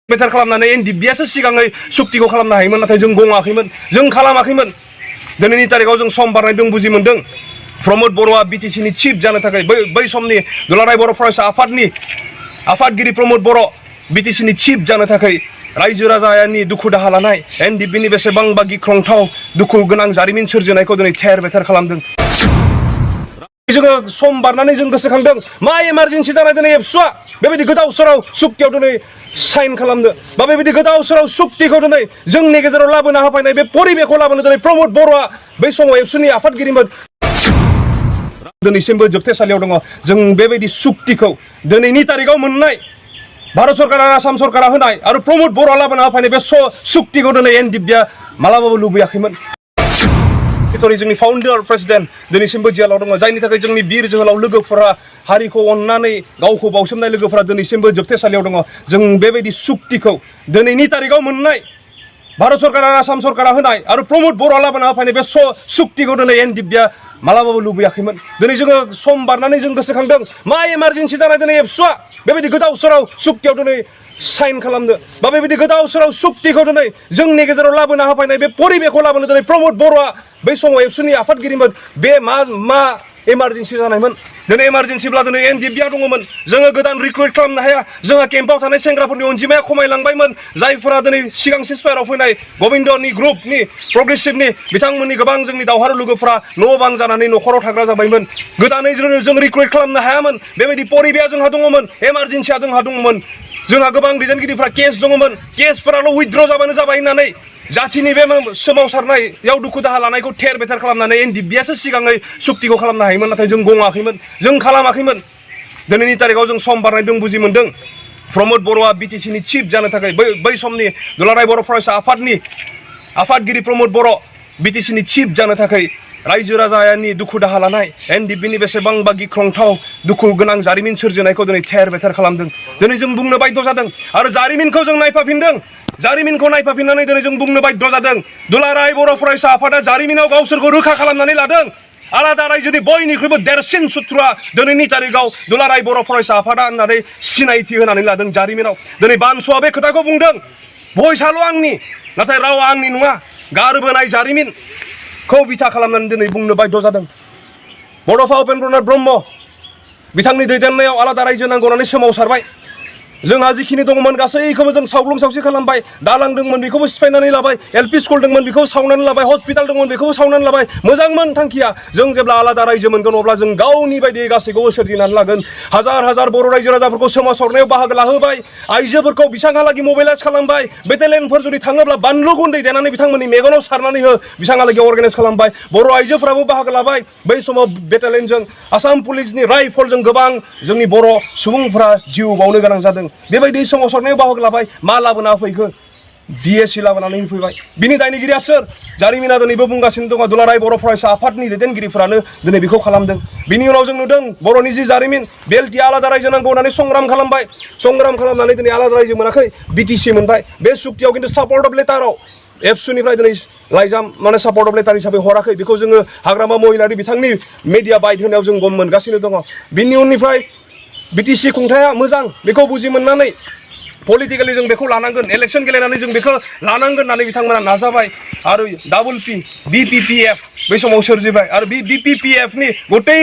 बेटार खालामनानै एनडिबिआसो सिगाङै सुक्तिखौ खालामनो हायोमोन नाथाय जों गङाखैमोन जों खालामाखैमोन दिनैनि तारिखाव जों सम बारनायदों बुजि मोनदों प्रमद बर'आ बिटिसिनि चिफ जानो थाखाय बै समनि दुलाराय बर' फरायसा आफादनि आफादगिरि प्रमद बर' बिटिसिनि चिफ जानो थाखाय रायजो राजानि दुखु दाहा लानाय एनडिबिनि बेसेबांबा गिख्रंथाव दुखु गोनां जारिमिन सोरजिनायखौ दिनै थेर बेथेर खालामदों जोङो सम बारनानै जों गोसोखांदों मा इमारजेन्सि जानाय दिनै एबसुआ बेबायदि गोदाव सोराव सुक्तियाव दिनै साइन खालामनो बा बेबायदि गोदाव सोराव सुक्तिखौ दिनै जोंनि गेजेराव लाबोनो हाफायनाय बे परिबेखौ लाबोनो दिनै प्रमद बर'आ बै समाव एबसुनि आफादगिरिमोन दिनैसिमबो जोबथेसालियाव दङ जों बेबायदि सुक्तिखौ दिनैनि तारिखाव मोननाय भारत सरकार आरो आसाम सरकारा होनाय आरो प्रमद बर'आ लाबोनो हाफायनाय बे सुक्तिखौ दिनै एनडिबिआ मालाबाबो लुबैयाखैमोन जोंनि फाउन्डार प्रेसिडेन्ट दिनैसिमबो जेलाव दङ जायनि थाखाय जोंनि बिर जोहोलाव लोगोफोरा हारिखौ अननानै गावखौ बावसोमनाय लोगोफोरा दिनैसिमबो जोबथेसालियाव दङ जों बेबायदि सुक्तिखौ दिनैनि तारिखाव मोननाय भारत सरकार आरो आसाम सरकारा होनाय आरो प्रमद बर'आ लाबोनो हाफायनाय बे सुक्तिखौ दिनै एनडिबिआ मालाबाबो लुबैयाखैमोन दिनै जोङो सम बारनानै जों गोसोखांदों मा इमारजेन्सि जानाय दिनै एबसुआ बेबायदि गोदाव सोराव सुक्तियाव दिनै साइन खालामनो बा बेबायदि गोदाव सोराव सुक्तिखौ दिनै जोंनि गेजेराव लाबोनो हाफायनाय बे परिबेखौ लाबोनो दिनै प्रमद बर'आ बै समाव एबसुनि आफादगिरिमोन बे मा इमारजेन्सि जानायमोन दिनै इमारजेन्सिब्ला दिनै एनडिबिआ दङमोन जोङो गोदान रिक्रुइट खालामनो हाया जोंहा केम्पआव थानाय सेंग्राफोरनि अनजिमाया खमायलांबायमोन जायफोरा दिनै सिगां सिसफायाराव फैनाय गबिन्दनि ग्रुपनि प्रग्रेसिभनि बिथांमोननि गोबां जोंनि दावहारु लोगोफ्रा न' बां जानानै न'खराव थाग्रा जाबायमोन गोदानै जों रिक्रुइट खालामनो हायामोन बेबायदि परिबेआ जोंहा दङमोन इमारजेन्सिया जोंहा दङमोन जोंहा गोबां दैदेनगिरिफ्रा केस दङमोन केसफोराल' उइथड्र जाबानो जाबाय होननानै जाथिनि बे सोमावसारनायाव दुखु दाहा लानायखौ थेर बेथेर खालामनानै एनडिबिआसो सिगाङै सुक्तिखौ खालामनो हायोमोन नाथाय जों गङाखैमोन जों खालामाखैमोन दिनैनि तारिखाव जों सम बारनायदों बुजि मोनदों प्रमद बर'आ बिटिसिनि चिफ जानो थाखाय बै समनि दुलाराय बर' फरायसा आफादनि आफादगिरि प्रमद बर' बिटिसिनि चिफ जानो थाखाय रायजो राजानि दुखु दाहा लानाय एनडिबिनि बेसेबांबा गिख्रंथाव दुखु गोनां जारिमिन सोरजिनायखौ दिनै थेर बेथेर खालामदों दिनै जों बुंनो बाध्य जादों आरो जारिमिनखौ जों नायफाफिनदों जारिमिनखौ नायफाफिननानै दिनै जों बुंनो बाध्य जादों दुलाराय बर' फरायसा आफादा जारिमिनाव गावसोरखौ रोखा खालामनानै लादों आलादा रायजोनि बयनिख्रुइबो देरसिन सुथुरा दिनैनि तारिखाव दुलाराय बर' फरायसा आफादा होननानै सिनायथि होनानै लादों जारिमिनाव दिनै बानसुआ बे खोथाखौ बुंदों भइसआल' आंनि नाथाय रावा आंनि नङा गारबोनाय जारिमिनखौ बिथा खालामनानै दिनै बुंनो बाध्य जादों बड'फा उपेन्द्रनाथ ब्रह्म बिथांनि दैदेननायाव आलादा रायजो नांगौ होननानै सोमावसारबाय जोंहा जिखिनि दङमोन गासैखौबो जों सावग्लुं सावसि खालामबाय दालां दंमोन बेखौबो सिफायनानै लाबाय एलपि स्कुल दंमोन बेखौ सावनानै लाबाय हस्पिटाल दंमोन बेखौबो सावनानै लाबाय मोजांमोन थांखिया जों जेब्ला आलादा रायजो मोनगोन अब्ला जों गावनि बायदि गासैखौबो सोरजिनानै लागोन हाजार हाजार बर' रायजो राजाफोरखौ सोमावसारनायाव बाहागो लाहोबाय आइजोफोरखौ बिसांहालागि मबिलाइज खालामबाय बेटेलियनफोर जुदि थाङोब्ला बानलु गुन्दै देनानै बिथांमोननि मेगनाव सारनानै हो बिसांहालागि अर्गानाइज खालामबाय बर' आइजोफोराबो बाहागो लाबाय बै समाव बेटेलियनजों आसाम पुलिसनि राइफलजों गोबां जोंनि बर' सुबुंफोरा जिउ बावनो गोनां जादों बेबायदि सोमावसारनायाव बाहागो लाबाय मा लाबोना फैखो डिएसि लाबोनानै होफैबाय बिनि दायनिगिरिया सोर जारिमिना दिनैबो बुंगासिनो दङ दुलाराय बर' फरायसा आफादनि दैदेनगिरिफोरानो दिनै बेखौ खालामदों बिनि उनाव जों नुदों बर'नि जि जारिमिन बेलटिया आलादा रायजो नांगौ होननानै संग्राम खालामनानै दिनै आलादा रायजो मोनाखै बिटिसि मोनबाय बे सुक्तियाव खिन्थु सापर्ट अफ लेटाराव एबसुनिफ्राय दिनै लाइजाम माने सापर्ट अफ लेटार हिसाबै हराखै बेखौ जोङो हाग्रामा महिलारि बिथांनि मिडिया बाइट होनायाव जों गम मोनगासिनो दङ बिनि उननिफ्राय बिटिसि खुंथाया मोजां बेखौ बुजि मोननानै पलिटिकेलि जों बेखौ लानांगोन इलेक्सन गेलेनानै जों बेखौ लानांगोन होननानै बिथांमोना नाजाबाय आरो बिपिपिएफ बै समाव सोरजिबाय आरो बिपिपिएफनि गतै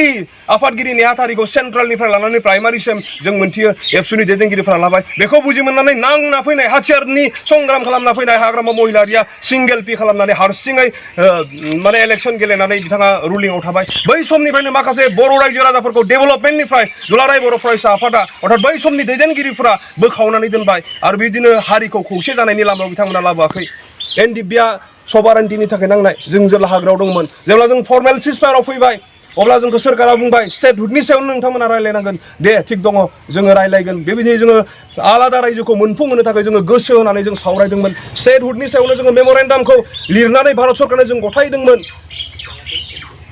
आफादगिरि नेहाथारिखौ सेन्ट्रेलनिफ्राय लानानै प्राइमारिसिम जों मोनथियो एबसुनि दैदेनगिरिफ्रा लाबाय बेखौ बुजि मोननानै नांना फैनाय हाथियारनि संग्राम खालामना फैनाय हाग्रामा महिलारिया सिंगेल पि खालामनानै हारसिङै माने इलेक्सन गेलेनानै बिथाङा रुलिंआव थाबाय बै समनिफ्रायनो माखासे बर' रायजो राजाफोरखौ डेभेलपमेन्टनिफ्राय दुलाराय बर' फरायसा आफादा अर्थात बै समनि दैदेनगिरिफोरा बोखावनानै दोनबाय आरो बिदिनो हारिखौ खौसे जानायनि लामायाव बिथांमोना लाबोआखै एनडिबिआ सभारान्टिनि थाखाय नांनाय जों जेब्ला हाग्रायाव दंमोन जेब्ला जों फर्मेल सिसफायाराव फैबाय अब्ला जोंखौ सोरखारा बुंबाय स्टेटहुडनि सायावनो नोंथांमोना रायलायनांगोन दे थिग दङ जोङो रायलायगोन बेबायदि जोङो आलादा रायजोखौ मोनफुंहोनो थाखाय जोङो गोसो होनानै जों सावरायदोंमोन स्टेटहुडनि सायावनो जोङो मेम'रेन्डामखौ लिरनानै भारत सरकारनो जों गथायदोंमोन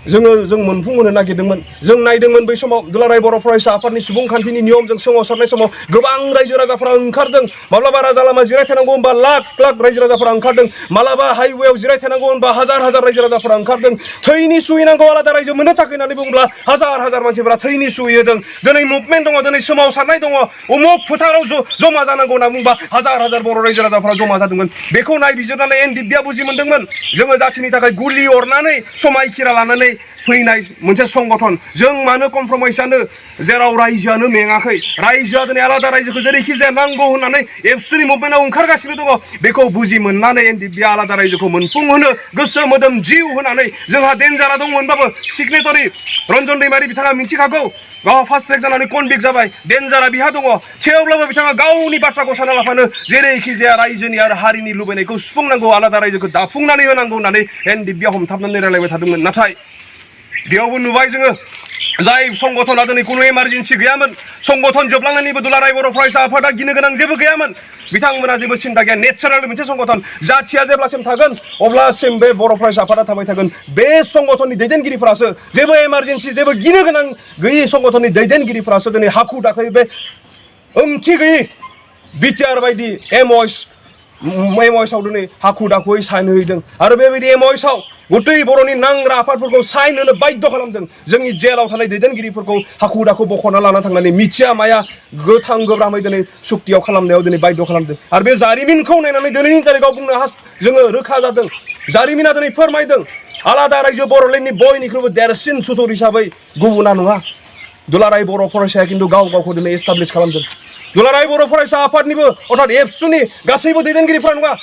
जों मोनफुंहोनो नागिरदोंमोन जों नायदोंमोन बै समाव दुलाराय बर' फरायसा आफादनि सुबुंखान्थिनि नियमजों सोमावसारनाय समाव गोबां रायजो राजाफोरा ओंखारदों माब्लाबा राजा लामा जिरायथानांगौ होनबा लाख लाख रायजो राजाफोरा ओंखारदों मालाबा हाइवेआव जिरायथानांगौ होनबा हाजार हाजार रायजो राजाफोरा ओंखारदों थैनि सुहैनांगौ आलादा रायजो मोननो थाखाय होननानै बुङोब्ला हाजार हाजार मानसिफोरा थैनि सुहैदों दिनै मुभमेन्ट दङ दिनै सोमावसारनाय दङ उमुक फोथाराव जमा जानांगौ होनना बुंबा हाजार हाजार बर' रायजो राजाफोरा जमा जादोंमोन बेखौ नायबिजिरनानै एनडिएफबिआ बुजि मोनदोंमोन जोङो जाथिनि थाखाय गुलि अरनानै समायखिरा लानानै फैनाय मोनसे संगठन जों मानो कमप्रमाइज जानो जेराव रायजोआनो मेङाखै रायजोआ दिनै आलादा रायजोखौ जेरैखि जाया नांगौ होननानै एबसुनि मुभमेन्टआव ओंखारगासिनो दङ बेखौ बुजि मोननानै एनडिएफबिआ आलादा रायजोखौ मोनफुंहोनो गोसो मोदोम जिउ होनानै जोंहा डेन्जारा दंमोनबाबो सिगनेटरि रन्जन दैमारि बिथाङा मिथिखागौ गावहा फार्स्ट ट्रेक जानानै कनभिक्ट जाबाय डेन्जारा बिहा दङ थेवब्लाबो बिथाङा गावनि बाथ्राखौ सानना लाफानो जेरैखि जाया रायजोनि आरो हारिनि लुबैनायखौ सुफुंनांगौ आलादा रायजोखौ दाफुंनानै होनांगौ होननानै एनडिएफबिआ हमथाबनानै रायलायबाय थादोंमोन नाथाय बेयावबो नुबाय जोङो जाय संगठना दिनै खुनु इमारजेन्सि गैयामोन संगठन जोबलांनायनिबो दुलाराय बर' फरायसा आफादा गिनो गोनां जेबो गैयामोन बिथांमोना जेबो सिन्था गैया नेचारेल मोनसे संगठन जाथिया जेब्लासिम थागोन अब्लासिम बे बर' फरायसा आफादा थाबाय थागोन बे संगठननि दैदेनगिरिफोरासो जेबो इमारजेन्सि जेबो गिनो गोनां गैयि संगठननि दैदेनगिरिफोरासो दिनै हाखु दाखु बे ओंथि गैयि बिटिआर बायदि एमअएसआव दिनै हाखु दाखुयै साइन होदों आरो बेबायदि एमअएसआव गथै बर'नि नांग्रा आफादफोरखौ साइन होनो बाध्य खालामदों जोंनि जेलाव थानाय दैदेनगिरिफोरखौ हाखु दाखु बख'ना लाना थांनानै मिथिया माया गोथां गोब्रामै दिनै सुक्तियाव खालामनायाव दिनै बाध्य खालामदों आरो बे जारिमिनखौ नायनानै दिनैनि तारिखाव बुंनो जोङो रोखा जादों जारिमिना दिनै फोरमायदों आलादा रायजो बर'लेण्डनि बयनिख्रुइबो देरसिन सुथुर हिसाबै गुबुना नङा दुलाराय बर' फरायसाया खिन्थु गावखौ दिनै एस्टाब्लिश खालामदों दुलाराय बर' फरायसा आफादनिबो अर्थात एबसुनि गासैबो दैदेनगिरिफोरा नङा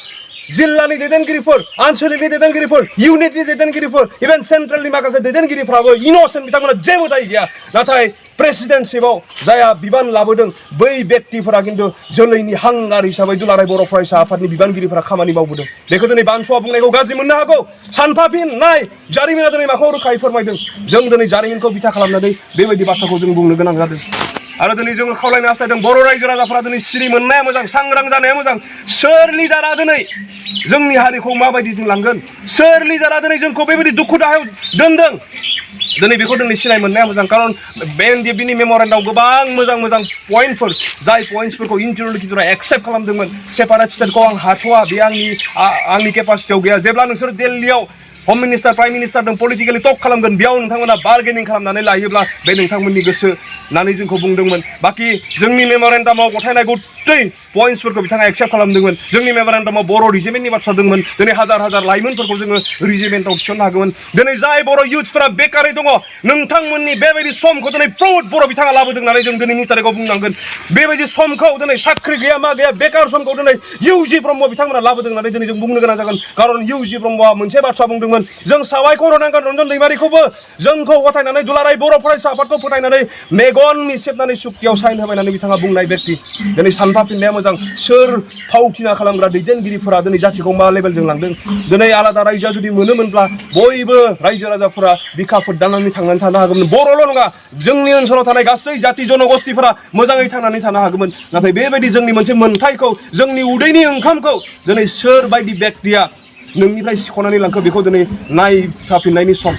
जिल्लानि दैदेनगिरिफोर आनसलिकनि दैदेनगिरिफोर इउनिटनि दैदेनगिरिफोर इभेन सेन्ट्रेलनि माखासे दैदेनगिरिफ्राबो इनोसेन्ट बिथांमोना जेबो दाय गैया नाथाय प्रेसिडेन्टशिपआव जायहा बिबान लाबोदों बै व्यक्तिफोरा खिन्थु जोलैनि हांगार हिसाबै दुलाराय बर' फरायसा आफादनि बिबानगिरिफोरा खामानि मावबोदों बेखौ दिनै बानसुआ बुंनायखौ गाज्रि मोननो हागौ सानफाफिन नाय जारिमिना दिनै माखौ रोखायै फोरमायदों जों दिनै जारिमिनखौ बिथा खालामनानै बेबायदि बाथ्राखौ जों बुंनो गोनां जादों आरो दिनै जोङो खावलायनो हास्थायदों बर' रायजो राजाफोरा दिनै सिरि मोननाया मोजां सांग्रां जानाया मोजां सोर लिडारा दिनै जोंनि हारिखौ माबायदि लांगोन सोर लिडारा दिनै जोंखौ बेबायदि दुखु दाहायाव दोनदों दिनै बेखौ दिनै सिनाय मोननाया मोजां खारन बे एनडिएफबिनि मेम'रेन्डामाव गोबां मोजां मोजां पइन्टफोर जाय पइन्टसफोरखौ इन्टारल'किटरा एक्सेप्ट खालामदोंमोन सेपारेट स्टेटखौ आं हाथ'वा बे आंनि केपासिटियाव गैया जेब्ला नोंसोर दिल्लीयाव हम मिनिस्टार प्राइम मिनिस्टारजों पलिटिकेलि टक खालामगोन बेयाव नोंथांमोना बार्गेनिं खालामनानै लायोब्ला बे नोंथांमोननि गोसो होननानै जोंखौ बुंदोंमोन बाखि जोंनि मेम'रेन्डामाव गथायनाय गथै पइन्टसफोरखौ बिथाङा एक्सेप्ट खालामदोंमोन जोंनि मेम'रेन्डामाव बर' रिजिमेन्टनि बाथ्रा दंमोन दिनै हाजार हाजार लाइमोनफोरखौ जोङो रिजिमेन्टआव थिसननो हागौमोन दिनै जाय बर' इयुथ्सफोरा बेकारै दङ नोंथांमोननि बेबायदि समखौ दिनै प्रौड बर' बिथाङा लाबोदों होननानै जों दिनैनि तारिखाव बुंनांगोन बेबायदि समखौ दिनै साख्रि गैया मा गैया बेकार समखौ दिनै इउजि ब्रह्म बिथांमोना लाबोदों होननानै दिनै जों बुंनो गोनां जागोन खारन इउजि ब्रह्मआ मोनसे बाथ्रा बुंदोंमोन जों साबायखर होनांगोन रन्जन दैमारिखौबो जोंखौ गथायनानै दुलाराय बर' फरायसा आफादखौ फोथायनानै मेगन मिसेबनानै सुक्तियाव साइन होबाय होननानै बिथाङा बुंनाय व्यक्ति दिनै सानफाफिननाया मोजां सोर फावथिना खालामग्रा दैदेनगिरिफोरा दिनै जाथिखौ मा लेभेलजों लांदों दिनै आलादा रायजोआ जुदि मोनोमोनब्ला बयबो रायजो राजाफोरा बिखा फोरदांनानै थांनानै थानो हागौमोन बर'ल' नङा जोंनि ओनसोलाव थानाय गासै जाति जनगोष्ठीफोरा मोजाङै थांनानै थानो हागौमोन नाथाय बेबायदि जोंनि मोनसे मोन्थायखौ जोंनि उदैनि ओंखामखौ दिनै सोरबायदि व्यक्तिया नोंनिफ्राय सिख'नानै लांखो बेखौ दिनै नायफाफिननायनि सम